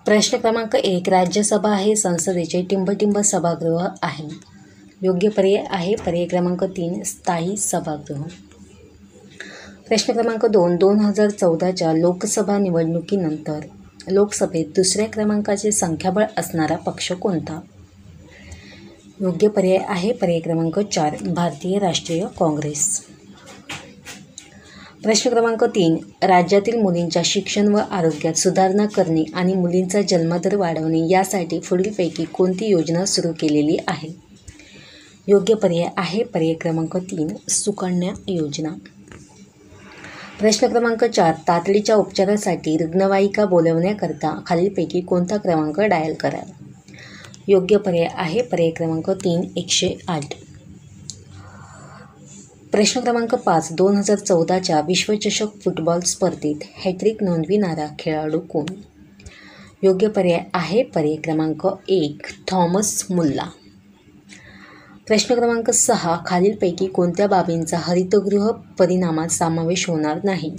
प्रश्न क्रमांक 1, राज्यसभा हे संसदेचे टिंबटिंब सभागृह आहे. योग्य पर्याय आहे पर्याय क्रमांक 3, स्थायी सभागृह. प्रश्न क्रमांक 2, 2014च्या लोकसभा निवडणुकीनंतर लोकसभेत दुसऱ्या क्रमांकाचे संख्याबळ असणारा पक्ष कोणता? योग्य पर्याय आहे पर्याय क्रमांक 4, भारतीय राष्ट्रीय काँग्रेस. प्रश्न क्रमांक 3, राज्यातील मुलींच्या शिक्षण व आरोग्यात सुधारणा करणे आणि मुलींचा जन्मदर वाढवणे यासाठी पुढीलपैकी कोणती योजना सुरू केलेली आहे? योग्य पर्याय आहे पर्याय क्रमांक 3, सुकन्या योजना. प्रश्न क्रमांक 4, तातडीच्या उपचारासाठी रुग्णवाहिका बोलवण्याकरता खालीलपैकी कोणता क्रमांक डायल करा? योग्य पर्याय आहे पर्याय क्रमांक 3, 108. प्रश्न क्रमांक 5, 2014च्या विश्वचषक फुटबॉल स्पर्धेत हॅट्रिक नोंदविणारा खेळाडू कोण? योग्य पर्याय आहे पर्याय क्रमांक 1, थॉमस मुल्ला. प्रश्न क्रमांक 6, खालीलपैकी कोणत्या बाबींचा हरितगृह परिणामात समावेश होणार नाही?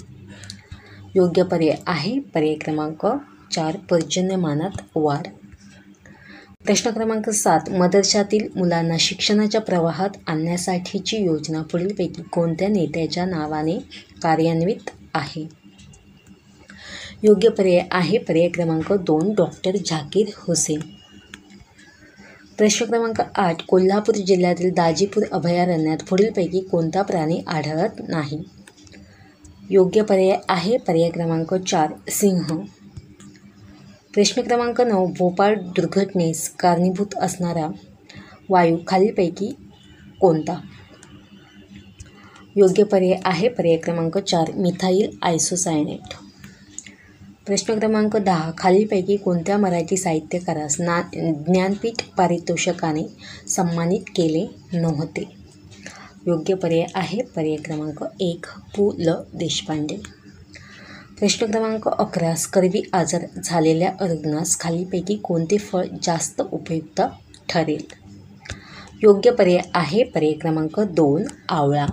योग्य पर्याय आहे पर्याय क्रमांक 4, पर्जन्यमानात वाढ. प्रश्न क्रमांक 7, मदरशातील मुलांना शिक्षणाच्या प्रवाहात आणण्यासाठीची योजना पुढीलपैकी कोणत्या नेत्याच्या नावाने कार्यान्वित आहे? योग्य पर्याय आहे पर्याय क्रमांक 2, डॉक्टर झाकीर हुसेन. प्रश्न क्रमांक 8, कोल्हापूर जिल्ह्यातील दाजीपूर अभयारण्यात पुढीलपैकी कोणता प्राणी आढळत नाही? योग्य पर्याय आहे पर्याय क्रमांक 4, सिंह. प्रश्न क्रमांक 9, भोपाळ दुर्घटनेस कारणीभूत असणारा वायू खालीलपैकी कोणता? योग्य पर्याय आहे पर्याय क्रमांक 4, मिथाईल आयसोसायनेट. प्रश्न क्रमांक 10, खालीलपैकी कोणत्या मराठी साहित्यकारास ज्ञानपीठ पारितोषिकाने सन्मानित केले नव्हते? योग्य पर्याय आहे पर्याय क्रमांक 1, पु. ल. देशपांडे. प्रश्न क्रमांक 11, स्कर्वी आजार झालेल्या रुग्णास खालीलपैकी कोणते फळ जास्त उपयुक्त ठरेल? योग्य पर्याय आहे पर्याय क्रमांक 2, आवळा.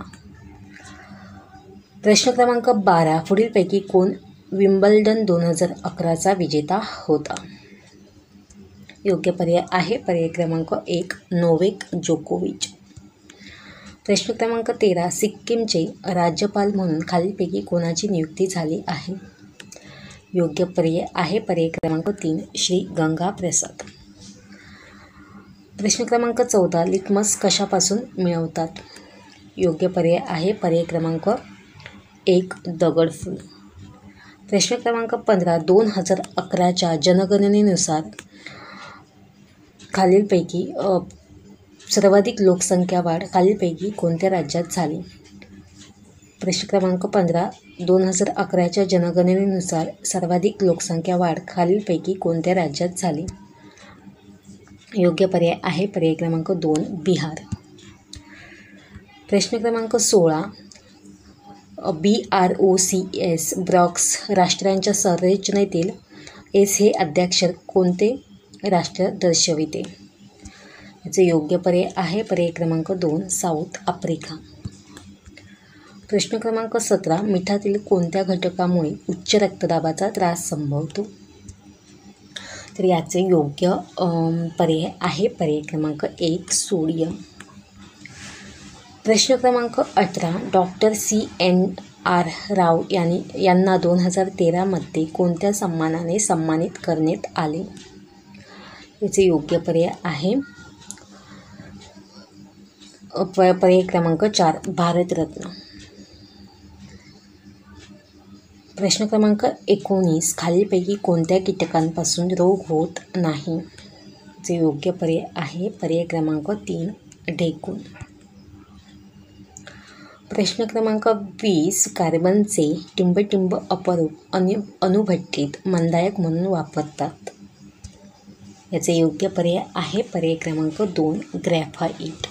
प्रश्न क्रमांक 12, पुढीलपैकी कोण विम्बल्डन 2011चा विजेता होता? योग्य पर्याय आहे पर्याय क्रमांक 1, नोवेक जोकोविच. प्रश्न क्रमांक 13, सिक्कीमचे राज्यपाल म्हणून खालीलपैकी कोणाची नियुक्ती झाली आहे? योग्य पर्याय आहे पर्याय क्रमांक 3, श्री गंगा प्रसाद. प्रश्न क्रमांक 14, लिटमस कशापासून मिळवतात? योग्य पर्याय आहे पर्याय क्रमांक 1, दगडफूल. प्रश्न क्रमांक 15, 2011च्या जनगणनेनुसार खालीलपैकी सर्वाधिक लोकसंख्या वाढ खालीलपैकी कोणत्या राज्यात झाली? प्रश्न क्रमांक 15, 2011च्या जनगणनेनुसार सर्वाधिक लोकसंख्या वाढ खालीलपैकी कोणत्या राज्यात झाली? योग्य पर्याय आहे पर्याय क्रमांक 2, बिहार. प्रश्न क्रमांक 16, BROCS ब्रॉक्स राष्ट्रांच्या संरचनेतील एस हे अद्याक्षर कोणते राष्ट्र दर्शविते? याचे योग्य पर्याय आहे पर्याय क्रमांक 2, साऊथ आफ्रिका. प्रश्न क्रमांक 17, मिठातील कोणत्या घटकामुळे उच्च रक्तदाबाचा त्रास संभवतो? तर याचे योग्य पर्याय आहे पर्याय क्रमांक 1, सोडियम. प्रश्न क्रमांक 18, डॉक्टर CNR राव यांना 2013मध्ये कोणत्या सन्मानाने सन्मानित करण्यात आले? याचे योग्य पर्याय आहे पर्याय क्रमांक 4, भारतरत्न. प्रश्न क्रमांक 19, खालीलपैकी कोणत्या कीटकांपासून रोग होत नाही? जे योग्य पर्याय आहे पर्याय क्रमांक 3, ढेकूण. प्रश्न क्रमांक 20, कार्बनचे टिंबटिंब अपरूप अणुभट्टीत मंदायक म्हणून वापरतात. याचे योग्य पर्याय आहे पर्याय क्रमांक 2, ग्रॅफाइट.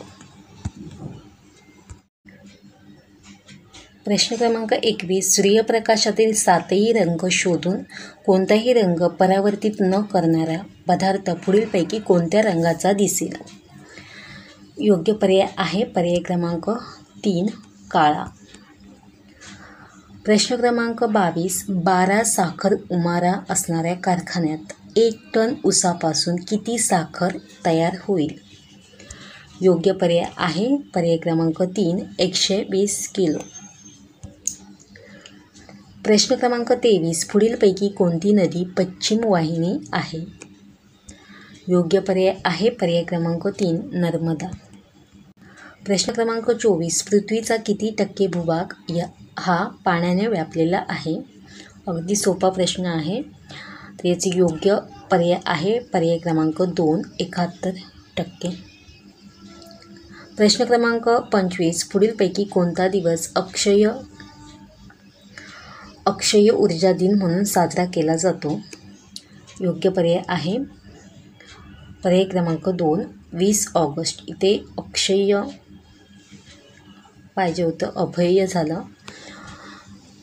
प्रश्न क्रमांक 21, सूर्यप्रकाशातील 7ही रंग शोधून कोणताही रंग परावर्तित न करणारा पदार्थ पुढीलपैकी कोणत्या रंगाचा दिसेल? योग्य पर्याय आहे पर्याय क्रमांक 3, काळा. प्रश्न क्रमांक 22, 12 साखर उमारा असणाऱ्या कारखान्यात 1 टन ऊसापासून किती साखर तयार होईल? योग्य पर्याय आहे पर्याय क्रमांक 3 120 किलो. प्रश्न क्रमांक 23 पुढीलपैकी कोणती नदी पश्चिम वाहिनी आहे? योग्य पर्याय आहे पर्याय क्रमांक 3 नर्मदा. प्रश्न क्रमांक 24 पृथ्वीचा किती टक्के भूभाग हा पाण्याने व्यापलेला आहे? अगदी सोपा प्रश्न आहे. तर याचे योग्य पर्याय आहे पर्याय क्रमांक 2 71%. प्रश्न क्रमांक 25 पुढीलपैकी कोणता दिवस अक्षय ऊर्जा दिन म्हणून साजरा केला जातो? योग्य पर्याय आहे पर्याय क्रमांक 2 20 ऑगस्ट. इथे अक्षय पाहिजे होतं, अभय झालं.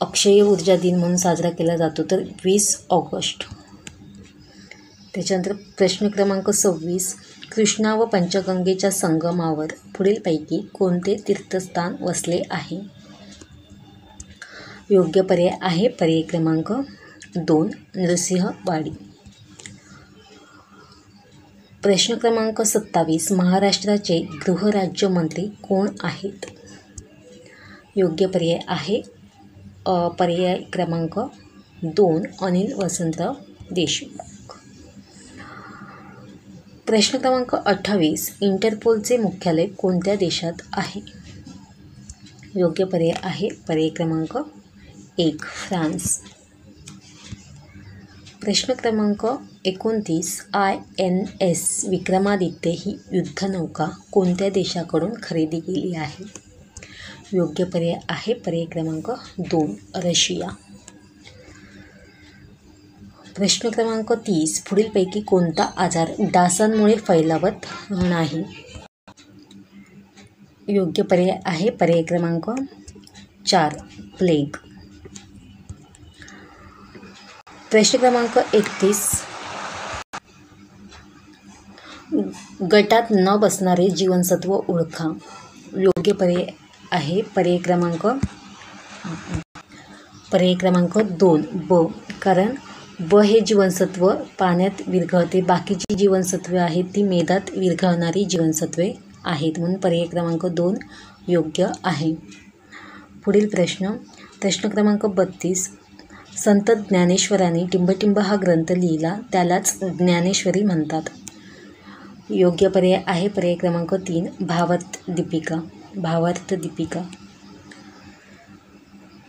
अक्षय ऊर्जा दिन म्हणून साजरा केला जातो तर 20 ऑगस्ट. त्याच्यानंतर प्रश्न क्रमांक 26 कृष्णा व पंचगंगेच्या संगमावर पुढीलपैकी कोणते तीर्थस्थान वसले आहे? योग्य पर्याय आहे पर्याय क्रमांक 2 नृसिंहवाडी. प्रश्न क्रमांक 27 महाराष्ट्राचे गृहराज्यमंत्री कोण आहेत? योग्य पर्याय आहे पर्याय क्रमांक 2 अनिल वसंतराव देशमुख. प्रश्न क्रमांक 28 इंटरपोलचे मुख्यालय कोणत्या देशात आहे? योग्य पर्याय आहे पर्याय क्रमांक 1 फ्रान्स. प्रश्न क्रमांक 29 INS विक्रमादित्य ही युद्धनौका कोणत्या देशाकडून खरेदी केली आहे? योग्य पर्याय आहे पर्याय क्रमांक 2 रशिया. प्रश्न क्रमांक 30 पुढीलपैकी कोणता आजार डासांमुळे फैलावत नाही? योग्य पर्याय आहे पर्याय क्रमांक 4 प्लेग. प्रश्न क्रमांक 31 गटात न बसणारे जीवनसत्व ओळखा. योग्य पर्याय आहे पर्याय क्रमांक 2 ब. कारण ब हे जीवनसत्व पाण्यात विरघळते, बाकीची जीवनसत्वे आहेत ती मेदात विरघळणारी जीवनसत्वे आहेत, म्हणून पर्याय क्रमांक 2 योग्य आहे. पुढील प्रश्न क्रमांक 32 संत ज्ञानेश्वरांनी टिंबटिंब हा ग्रंथ लिहिला त्यालाच ज्ञानेश्वरी म्हणतात. योग्य पर्याय आहे पर्याय क्रमांक 3 भावार्थ दीपिका.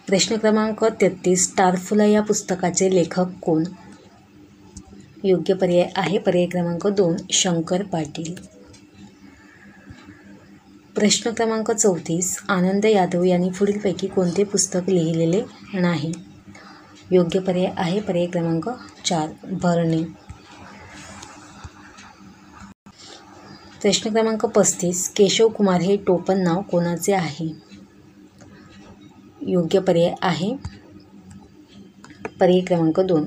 प्रश्न क्रमांक 33 टारफुला या पुस्तकाचे लेखक कोण? योग्य पर्याय आहे पर्याय क्रमांक 2 शंकर पाटील. प्रश्न क्रमांक 34 आनंद यादव यांनी पुढीलपैकी कोणते पुस्तक लिहिलेले नाही? योग्य पर्याय आहे पर्याय क्रमांक 4 भरणे. प्रश्न क्रमांक 35 केशव कुमार हे टोपण नाव कोणाचे आहे? योग्य पर्याय आहे पर्याय क्रमांक 2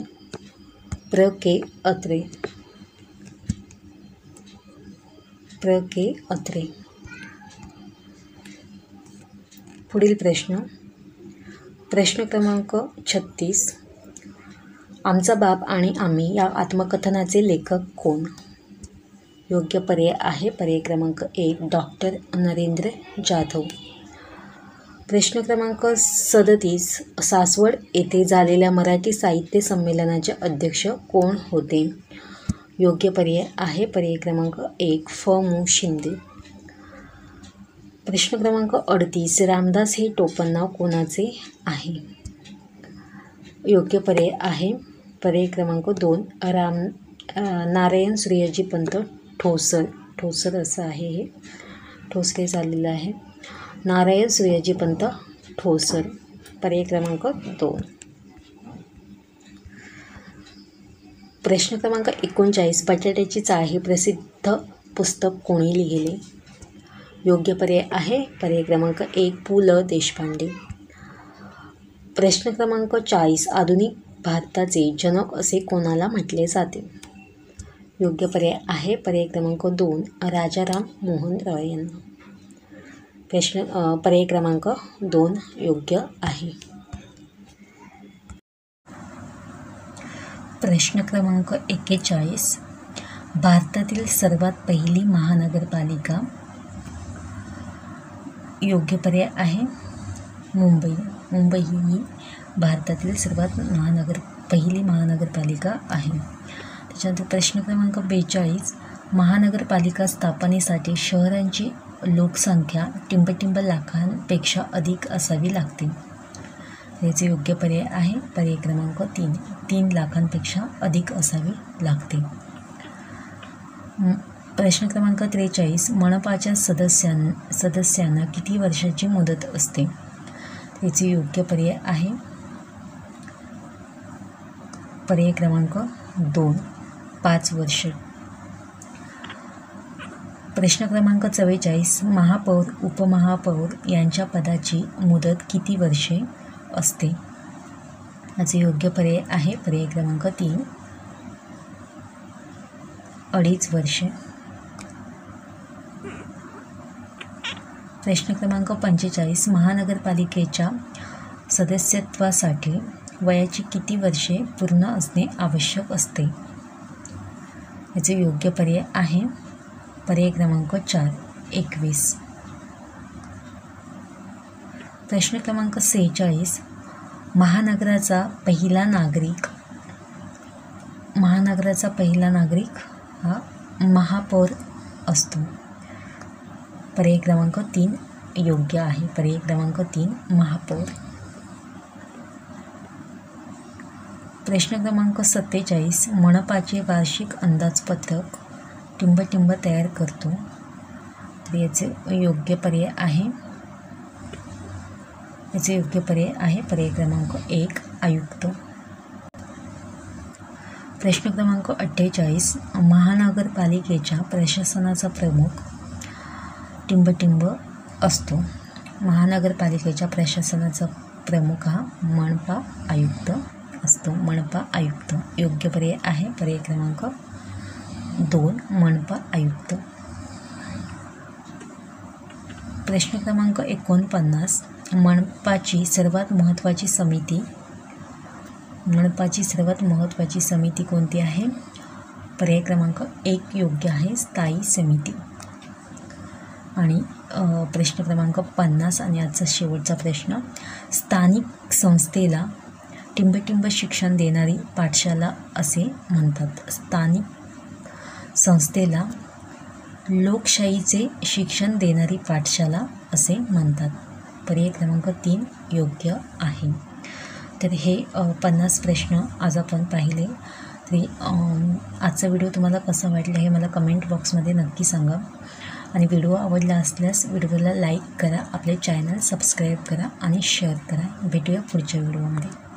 प्र के अत्रे. पुढील प्रश्न क्रमांक 36 आमचा बाप आणि आम्ही या आत्मकथनाचे लेखक कोण? योग्य पर्याय आहे पर्याय क्रमांक 1 डॉक्टर नरेंद्र जाधव. प्रश्न क्रमांक 37 सासवड येथे झालेल्या मराठी साहित्य संमेलनाचे अध्यक्ष कोण होते? योग्य पर्याय आहे पर्याय क्रमांक 1 फ मु शिंदे. प्रश्न क्रमांक 38 रामदास हे टोपण नाव कोणाचे आहे? योग्य पर्याय आहे पर्याय क्रमांक 2 नारायण सूर्याजी पंत ठोसर असं आहे, हे ठोसरे झालेलं आहे. नारायण सूर्याजी पंत ठोसर पर्याय क्रमांक 2. प्रश्न क्रमांक 39 बटाट्याची चाळ हे प्रसिद्ध पुस्तक कोणी लिहिले? योग्य पर्याय आहे पर्याय क्रमांक 1 पु ल देशपांडे. प्रश्न क्रमांक 40 आधुनिक भारताचे जनक असे कोणाला म्हटले जाते? योग्य पर्याय आहे पर्याय क्रमांक 2 राजाराम मोहन रॉय यांना. पर्याय क्रमांक 2 योग्य आहे. प्रश्न क्रमांक 41. भारतातील सर्वात पहिली महानगरपालिका. योग्य पर्याय आहे मुंबई. मुंबई ही भारतातील सर्वात पहिली महानगरपालिका आहे. त्याच्यानंतर प्रश्न क्रमांक 42. महानगरपालिका स्थापनेसाठी शहरांची लोकसंख्या टिंबटिंब लाखांपेक्षा अधिक असावी लागते. याचे योग्य पर्याय आहे पर्याय क्रमांक 3. 3 लाखांपेक्षा अधिक असावी लागते. प्रश्न क्रमांक 43. मनपाच्या सदस्यांना किती वर्षाची मुदत असते. याचे योग्य पर्याय आहे पर्याय क्रमांक 2. 5 वर्ष. प्रश्न क्रमांक 44. महापौर उपमहापौर यांच्या पदाची मुदत किती वर्षे असते. याचे योग्य पर्याय आहे पर्याय क्रमांक 3. 2.5 वर्षे. प्रश्न क्रमांक 45. महानगरपालिकेच्या सदस्यत्वासाठी वयाची किती वर्षे पूर्ण असणे आवश्यक असते. याचे योग्य पर्याय आहे पर्याय क्रमांक 4. 21. प्रश्न क्रमांक 46. महानगराचा पहिला नागरिक हा महापौर असतो. पर्याय क्रमांक 3 योग्य आहे पर्याय क्रमांक 3 महापौर. प्रश्न क्रमांक 47. मनपाचे वार्षिक अंदाजपत्रक टिंबटिंब तयार करतो. तर याचे योग्य पर्याय आहे पर्याय क्रमांक 1 आयुक्त. प्रश्न क्रमांक 48. महानगरपालिकेच्या प्रशासनाचा प्रमुख टिंबटिंब असतो. महानगरपालिकेच्या प्रशासनाचा प्रमुख हा मनपा आयुक्त असतो. मनपा आयुक्त. योग्य पर्याय आहे पर्याय क्रमांक 2 मनपा आयुक्त. प्रश्न क्रमांक 49. मनपाची सर्वात महत्त्वाची समिती कोणती आहे. पर्याय क्रमांक 1 योग्य आहे स्थायी समिती. आणि प्रश्न क्रमांक 50 आणि आजचा शेवटचा प्रश्न. स्थानिक संस्थेला टिंबटिंब शिक्षण देणारी पाठशाला असे म्हणतात. स्थानिक संस्थेला लोकशाहीचे शिक्षण देणारी पाठशाला असे म्हणतात. पर्याय क्रमांक 3 योग्य आहे. तर हे 50 प्रश्न आज आपण पाहिले. तरी आजचा व्हिडिओ तुम्हाला कसा वाटला हे मला कमेंट बॉक्समध्ये नक्की सांगा. आणि व्हिडिओ आवडला असल्यास व्हिडिओला लाईक करा, आपले चॅनल सबस्क्राईब करा आणि शेअर करा. भेटूया पुढच्या व्हिडिओमध्ये.